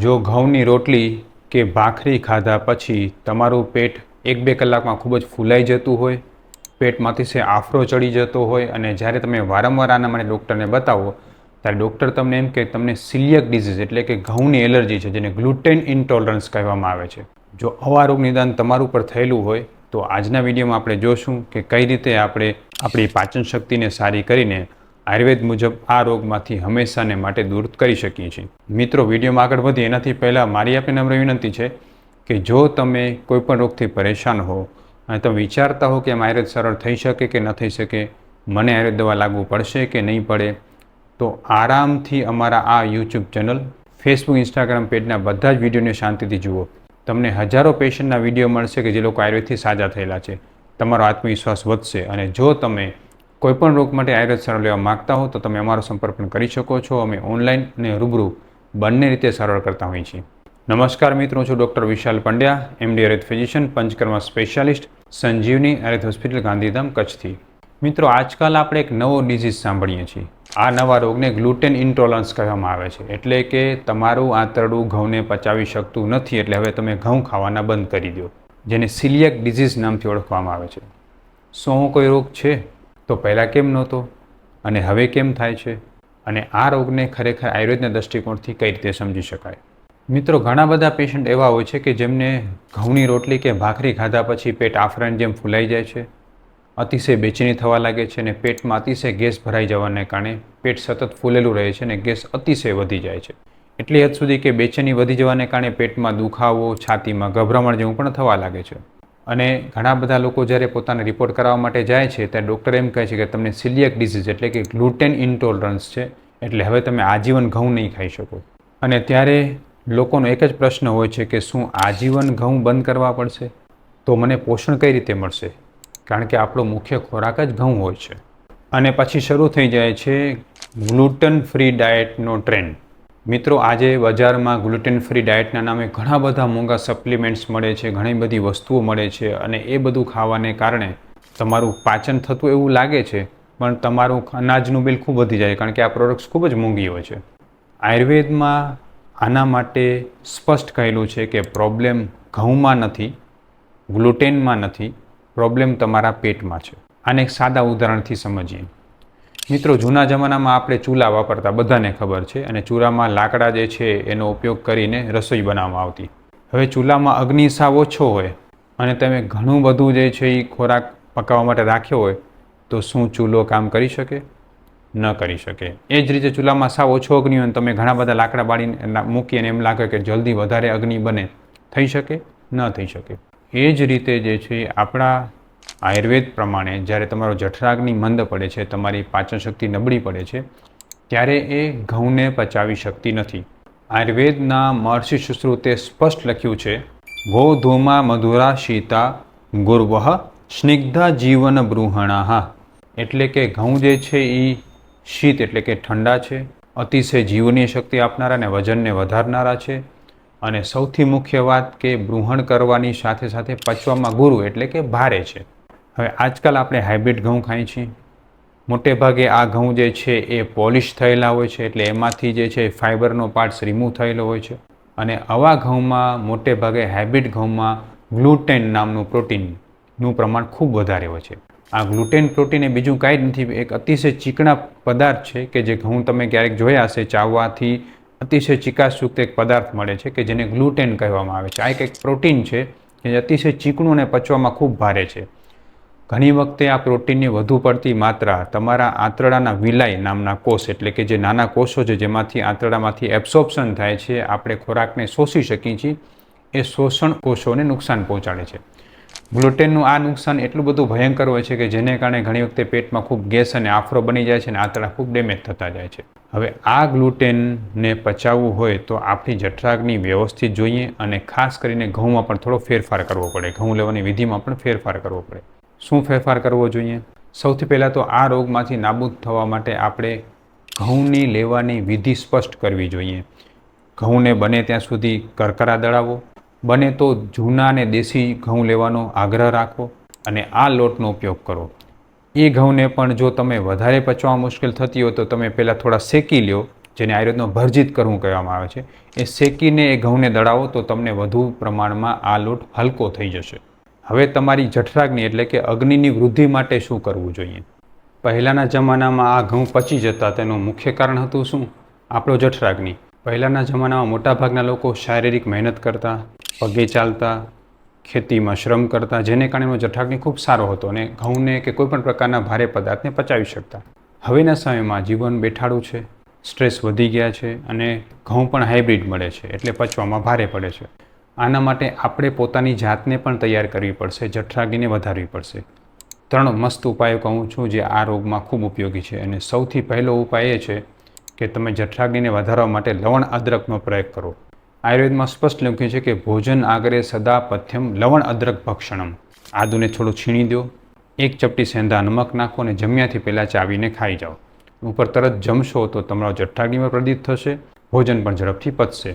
જો ઘઉંની રોટલી કે ભાખરી ખાધા પછી તમારું પેટ 1-2 કલાકમાં ખૂબ જ ફૂલાઈ જતું હોય, પેટમાંથી સે આફરો ચડી જતો હોય અને જ્યારે તમે વારંવાર આના માટે ડૉક્ટરને બતાવો ત્યારે ડૉક્ટર તમને એમ કે તમને સિલિયક ડિઝીઝ એટલે કે ઘઉંની એલર્જી છે, જેને ગ્લુટેન ઇન્ટોલરન્સ કહેવામાં આવે છે. જો આવા રોગ નિદાન તમારું પર થયેલું હોય તો આજના વિડીયોમાં આપણે જોશું કે કઈ રીતે આપણે આપણી પાચન શક્તિને સારી કરીને આયુર્વેદ મુજબ આ રોગમાંથી હંમેશાને માટે દૂર કરી શકીએ છીએ. મિત્રો, વિડીયોમાં આગળ વધીએ એનાથી પહેલાં મારી આપને નમ્ર વિનંતી છે કે જો તમે કોઈપણ રોગથી પરેશાન હો અને તમે વિચારતા હો કે આમ આયુર્વેદ સરળ થઈ શકે કે ન થઈ શકે, મને આયુર્વેદ દવા લાગવું પડશે કે નહીં પડે, તો આરામથી અમારા આ યુટ્યુબ ચેનલ, ફેસબુક, ઇન્સ્ટાગ્રામ પેજના બધા જ વિડીયોને શાંતિથી જુઓ. તમને હજારો પેશન્ટના વિડીયો મળશે કે જે લોકો આયુર્વેદથી સાજા થયેલા છે. તમારો આત્મવિશ્વાસ વધશે અને જો તમે કોઈપણ રોગ માટે આયુર્વેદ સારવાર લેવા માગતા હો તો તમે અમારો સંપર્ક પણ કરી શકો છો. અમે ઓનલાઈન અને રૂબરૂ બંને રીતે સારવાર કરતા હોઈએ છીએ. નમસ્કાર મિત્રો, હું છું doctor Vishal Pandya, MD Ayurveda physician, Panchakarma specialist, Sanjivani Ayurveda hospital, Gandhidham, કચ્છથી. મિત્રો, આજકાલ આપણે એક નવો ડિઝીઝ સાંભળીએ છીએ. આ નવા રોગને ગ્લુટેન ઇન્ટોલરન્સ કહેવામાં આવે છે. એટલે કે તમારું આંતરડું ઘઉંને પચાવી શકતું નથી, એટલે હવે તમે ઘઉં ખાવાના બંધ કરી દો, જેને સિલિયક ડિઝીઝ નામથી ઓળખવામાં આવે છે. શું કોઈ રોગ છે? તો પહેલાં કેમ નહોતો અને હવે કેમ થાય છે? અને આ રોગને ખરેખર આયુર્વેદના દૃષ્ટિકોણથી કઈ રીતે સમજી શકાય? મિત્રો, ઘણા બધા પેશન્ટ એવા હોય છે કે જેમને ઘઉંની રોટલી કે ભાખરી ખાધા પછી પેટ આફરાની જેમ ફૂલાઈ જાય છે, અતિશય બેચેની થવા લાગે છે અને પેટમાં અતિશય ગેસ ભરાઈ જવાને કારણે પેટ સતત ફૂલેલું રહે છે અને ગેસ અતિશય વધી જાય છે. એટલી હદ સુધી કે બેચેની વધી જવાને કારણે પેટમાં દુખાવો, છાતીમાં ગભરામણ જેવું પણ થવા લાગે છે. અને ઘણા બધા લોકો જ્યારે પોતાને રિપોર્ટ કરાવવા માટે જાય છે ત્યારે ડૉક્ટર એમ કહે છે કે તમને સિલિયક ડિઝીઝ એટલે કે ગ્લુટેન ઇન્ટોલરન્સ છે, એટલે હવે તમે આજીવન ઘઉં નહીં ખાઈ શકો. અને ત્યારે લોકોનો એક જ પ્રશ્ન હોય છે કે શું આજીવન ઘઉં બંધ કરવા પડશે? તો મને પોષણ કઈ રીતે મળશે? કારણ કે આપણો મુખ્ય ખોરાક જ ઘઉં હોય છે. અને પછી શરૂ થઈ જાય છે ગ્લુટન ફ્રી ડાયટનો ટ્રેન્ડ. મિત્રો, આજે બજારમાં ગ્લુટેન ફ્રી ડાયટના નામે ઘણા બધા મોંઘા સપ્લિમેન્ટ્સ મળે છે, ઘણી બધી વસ્તુઓ મળે છે અને એ બધું ખાવાને કારણે તમારું પાચન થતું એવું લાગે છે, પણ તમારું અનાજનું બિલ ખૂબ વધી જાય, કારણ કે આ પ્રોડક્ટ્સ ખૂબ જ મોંઘી હોય છે. આયુર્વેદમાં આના માટે સ્પષ્ટ કહેલું છે કે પ્રોબ્લેમ ઘઉંમાં નથી, ગ્લુટેનમાં નથી, પ્રોબ્લેમ તમારા પેટમાં છે. આને એક સાદા ઉદાહરણથી સમજીએ. મિત્રો, જૂના જમાનામાં આપણે ચૂલા વાપરતા, બધાને ખબર છે, અને ચૂલામાં લાકડા જે છે એનો ઉપયોગ કરીને રસોઈ બનાવવામાં આવતી. હવે ચૂલામાં અગ્નિ સાવ ઓછો હોય અને તમે ઘણું બધું જે છે એ ખોરાક પકાવવા માટે રાખ્યો હોય તો શું ચૂલો કામ કરી શકે? ન કરી શકે. એ જ રીતે ચૂલામાં સાવ ઓછો અગ્નિ હોય અને તમે ઘણા બધા લાકડા બાળીને મૂકી અને એમ લાગે કે જલ્દી વધારે અગ્નિ બને, થઈ શકે? ન થઈ શકે. એ જ રીતે જે છે આપણા આયુર્વેદ પ્રમાણે જ્યારે તમારો જઠરાગ્નિ મંદ પડે છે, તમારી પાચન શક્તિ નબળી પડે છે, ત્યારે એ ઘઉંને પચાવી શકતી નથી. આયુર્વેદના મહર્ષિ સુશ્રુતે સ્પષ્ટ લખ્યું છે, ગોધૂમા મધુરા શીતા ગુર્વઃ સ્નિગ્ધા જીવન બૃહણાઃ. એટલે કે ઘઉં જે છે એ શીત એટલે કે ઠંડા છે, અતિશય જીવનીય શક્તિ આપનારા અને વજનને વધારનારા છે, અને સૌથી મુખ્ય વાત કે બૃહણ કરવાની સાથે સાથે પચવામાં ગુરુ એટલે કે ભારે છે. હવે આજકાલ આપણે હાઇબ્રિડ ઘઉં ખાઈએ છીએ. મોટે ભાગે આ ઘઉં જે છે એ પોલિશ થયેલા હોય છે, એટલે એમાંથી જે છે ફાઇબરનો પાર્ટ્સ રિમૂવ થયેલો હોય છે. અને આવા ઘઉંમાં મોટે ભાગે હાઇબ્રિડ ઘઉંમાં ગ્લુટેન નામનું પ્રોટીનનું પ્રમાણ ખૂબ વધારે હોય છે. આ ગ્લુટેન પ્રોટીન એ બીજું કાંઈ જ નથી, એક અતિશય ચીકણા પદાર્થ છે કે જે ઘઉં તમે ક્યારેક જોયા હશે, ચાવવાથી અતિશય ચિકાસયુક્ત એક પદાર્થ મળે છે કે જેને ગ્લુટેન કહેવામાં આવે છે. આ એક પ્રોટીન છે કે જે અતિશય ચીકણું અને પચવામાં ખૂબ ભારે છે. ઘણી વખતે આ પ્રોટીનની વધુ પડતી માત્રા તમારા આંતરડાના વિલાય નામના કોષ એટલે કે જે નાના કોષો છે જેમાંથી આંતરડામાંથી એબ્સોર્પ્શન થાય છે, આપણે ખોરાકને શોષી શકીએ છીએ, એ શોષણ કોષોને નુકસાન પહોંચાડે છે. ગ્લુટેનનું આ નુકસાન એટલું બધું ભયંકર હોય છે કે જેને કારણે ઘણી વખતે પેટમાં ખૂબ ગેસ અને આફરો બની જાય છે અને આંતરડા ખૂબ ડેમેજ થતા જાય છે. હવે આ ગ્લુટેનને પચાવવું હોય તો આપણી જઠરાગ્નિ વ્યવસ્થિત જોઈએ અને ખાસ કરીને ઘઉંમાં પણ થોડો ફેરફાર કરવો પડે. ઘઉં લેવાની વિધિમાં પણ ફેરફાર કરવો પડે. શું ફેરફાર કરવો જોઈએ? સૌથી પહેલાં તો આ રોગમાંથી નાબૂદ થવા માટે આપણે ઘઉંની લેવાની વિધિ સ્પષ્ટ કરવી જોઈએ. ઘઉંને બને ત્યાં સુધી કરકરા દળાવો, બને તો જૂના અને દેશી ઘઉં લેવાનો આગ્રહ રાખો અને આ લોટનો ઉપયોગ કરો. એ ઘઉંને પણ જો તમે વધારે પચવામાં મુશ્કેલ થતી હોય તો તમે પહેલાં થોડા શેકી લ્યો જેને આયુર્વેદમાં ભરજીત કરવું કહેવામાં આવે છે, એ શેકીને એ ઘઉંને દળાવો તો તમને વધુ પ્રમાણમાં આ લોટ હલકો થઈ જશે. હવે તમારી જઠરાગ્નિ એટલે કે અગ્નિની વૃદ્ધિ માટે શું કરવું જોઈએ? પહેલાંના જમાનામાં આ ઘઉં પચી જતા તેનું મુખ્ય કારણ હતું શું? આપણો જઠરાગ્નિ. પહેલાંના જમાનામાં મોટાભાગના લોકો શારીરિક મહેનત કરતા, પગે ચાલતા, ખેતીમાં શ્રમ કરતા, જેને કારણે એનો જઠરાગ્નિ ખૂબ સારો હતો અને ઘઉંને કે કોઈપણ પ્રકારના ભારે પદાર્થને પચાવી શકતા. હવેના સમયમાં જીવન બેઠાડું છે, સ્ટ્રેસ વધી ગયા છે અને ઘઉં પણ હાઇબ્રિડ મળે છે એટલે પચવામાં ભારે પડે છે. આના માટે આપણે પોતાની જાતને પણ તૈયાર કરવી પડશે, જઠરાગ્નિને વધારવી પડશે. 3 મસ્ત ઉપાયો કહું છું જે આ રોગમાં ખૂબ ઉપયોગી છે. અને સૌથી પહેલો ઉપાય એ છે કે તમે જઠરાગ્નિને વધારવા માટે લવણ અદરકનો પ્રયોગ કરો. આયુર્વેદમાં સ્પષ્ટ લખ્યું છે કે ભોજન આગરે સદા પથ્યમ લવણ અદરક ભક્ષણમ. આદુને થોડું છીણી દો, 1 ચપટી સેંધા નમક નાખો અને જમ્યાથી પહેલાં ચાવીને ખાઈ જાઓ. ઉપર તરત જમશો તો તમારો જઠરાગ્નિમાં પ્રદીપ થશે, ભોજન પણ ઝડપથી પચશે.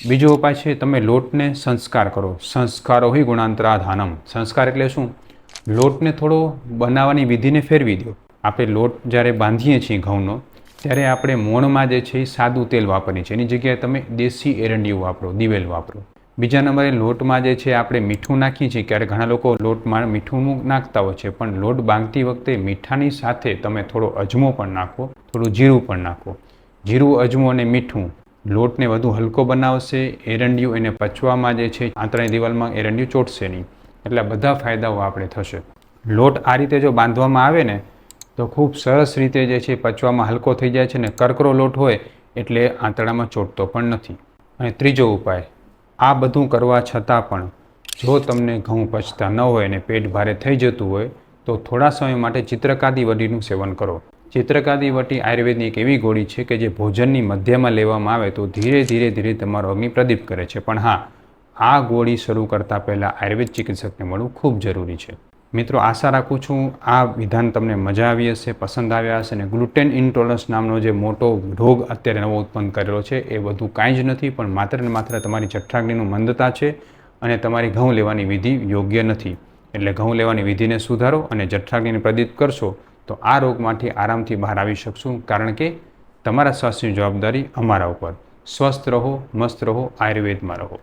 બીજો ઉપાય છે તમે લોટને સંસ્કાર કરો. સંસ્કારો હિ ગુણાંતરાધાનમ. સંસ્કાર એટલે શું? લોટને થોડો બનાવવાની વિધિને ફેરવી દો. આપણે લોટ જ્યારે બાંધીએ છીએ ઘઉંનો ત્યારે આપણે મોણમાં જે છે એ સાદું તેલ વાપરીએ છીએ, એની જગ્યાએ તમે દેશી એરંડિયું વાપરો, દિવેલ વાપરો. બીજા નંબરે લોટમાં જે છે આપણે મીઠું નાખીએ છીએ, ક્યારેક ઘણા લોકો લોટમાં મીઠું નાખતા હોય છે, પણ લોટ બાંધતી વખતે મીઠાની સાથે તમે થોડો અજમો પણ નાખો, થોડું જીરું પણ નાખો. જીરું, અજમો અને મીઠું લોટને વધુ હલકો બનાવશે. એરંડિયું એને પચવામાં જે છે આંતરણી દિવાલમાં એરંડિયું ચોટશે નહીં. એટલે બધા ફાયદાઓ આપણે થશે. લોટ આ રીતે જો બાંધવામાં આવે ને તો ખૂબ સરસ રીતે જે છે પચવામાં હલકો થઈ જાય છે ને કરકરો લોટ હોય એટલે આંતરડામાં ચોટતો પણ નથી. અને ત્રીજો ઉપાય, આ બધું કરવા છતાં પણ જો તમને ઘઉં પચતા ન હોય અને પેટ ભારે થઈ જતું હોય તો થોડા સમય માટે ચિત્રકાદી વટીનું સેવન કરો. ચિત્રકાદી વટી આયુર્વેદની એક એવી ગોળી છે કે જે ભોજનની મધ્યમાં લેવામાં આવે તો ધીરે ધીરે તમારો અગ્નિ પ્રદીપ કરે છે. પણ હા, આ ગોળી શરૂ કરતાં પહેલાં આયુર્વેદ ચિકિત્સકને મળવું ખૂબ જરૂરી છે. મિત્રો, આશા રાખું છું આ વિધાન તમને મજા આવી હશે, પસંદ આવ્યા હશે. અને ગ્લુટેન ઇન્ટોલરન્સ નામનો જે મોટો રોગ અત્યારે નવો ઉત્પન્ન કરેલો છે એ બધું કાંઈ જ નથી, પણ માત્ર ને માત્ર તમારી જઠરાગ્નિનું મંદતા છે અને તમારી ઘઉં લેવાની વિધિ યોગ્ય નથી. એટલે ઘઉં લેવાની વિધિને સુધારો અને જઠરાગ્નિને પ્રદીપ કરશો તો આ રોગમાંથી આરામથી બહાર આવી શકશું, કારણ કે તમારા સ્વાસ્થ્યની જવાબદારી અમારા ઉપર. સ્વસ્થ રહો, મસ્ત રહો, આયુર્વેદમાં રહો.